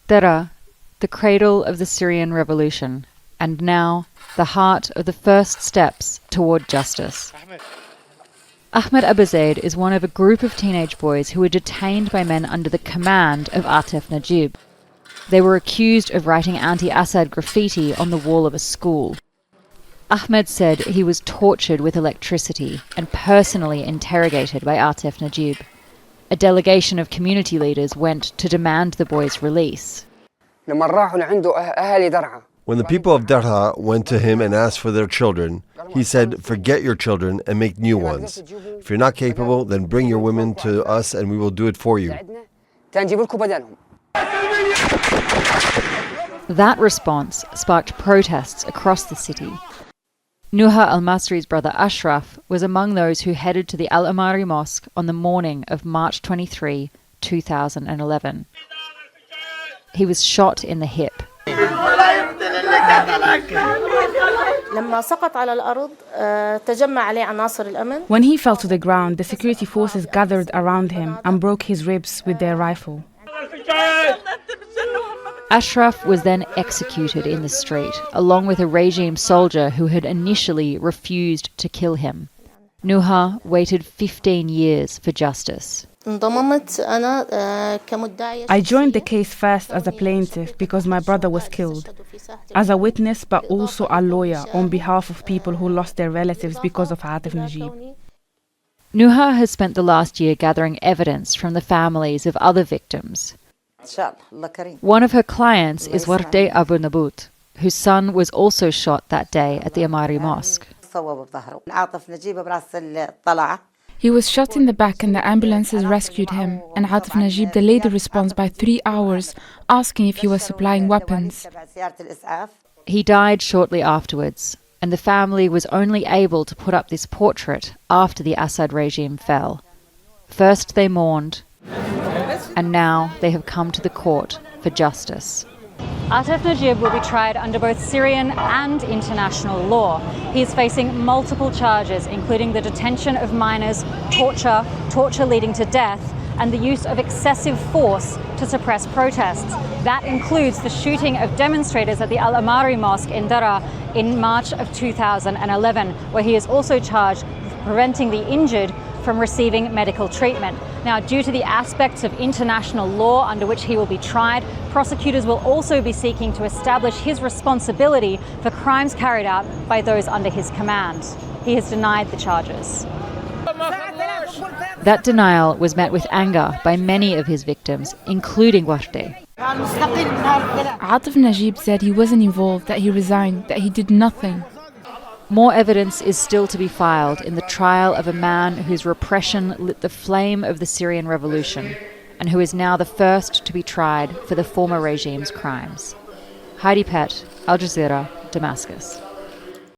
Daraa, the cradle of the Syrian revolution, and now the heart of the first steps toward justice. Ahmed Abu Zaid is one of a group of teenage boys who were detained by men under the command of Atef Najib. They were accused of writing anti-Assad graffiti on the wall of a school. Ahmed said he was tortured with electricity and personally interrogated by Atef Najib. A delegation of community leaders went to demand the boys' release. When the people of Daraa went to him and asked for their children, he said, "Forget your children and make new ones. If you're not capable, then bring your women to us and we will do it for you." That response sparked protests across the city. Nuha al-Masri's brother Ashraf was among those who headed to the Al-Amari Mosque on the morning of March 23, 2011. He was shot in the hip. When he fell to the ground, the security forces gathered around him and broke his ribs with their rifle. Ashraf was then executed in the street, along with a regime soldier who had initially refused to kill him. Nuha waited 15 years for justice. I joined the case first as a plaintiff because my brother was killed, as a witness but also a lawyer on behalf of people who lost their relatives because of Atef Najib. Nuha has spent the last year gathering evidence from the families of other victims. One of her clients is Wardeh Abu Nabut, whose son was also shot that day at the Amari Mosque. He was shot in the back and the ambulances rescued him, and Atef Najib delayed the response by 3 hours, asking if he was supplying weapons. He died shortly afterwards, and the family was only able to put up this portrait after the Assad regime fell. First they mourned, and now they have come to the court for justice. Atef Najib will be tried under both Syrian and international law. He is facing multiple charges, including the detention of minors, torture leading to death, and the use of excessive force to suppress protests. That includes the shooting of demonstrators at the Al-Amari Mosque in Daraa in March of 2011, where he is also charged with preventing the injured from receiving medical treatment. Now, due to the aspects of international law under which he will be tried, prosecutors will also be seeking to establish his responsibility for crimes carried out by those under his command. He has denied the charges. That denial was met with anger by many of his victims, including Wardeh. Atef Najib said he wasn't involved, that he resigned, that he did nothing. More evidence is still to be filed in the trial of a man whose repression lit the flame of the Syrian revolution and who is now the first to be tried for the former regime's crimes. Heidi Pett, Al Jazeera, Damascus.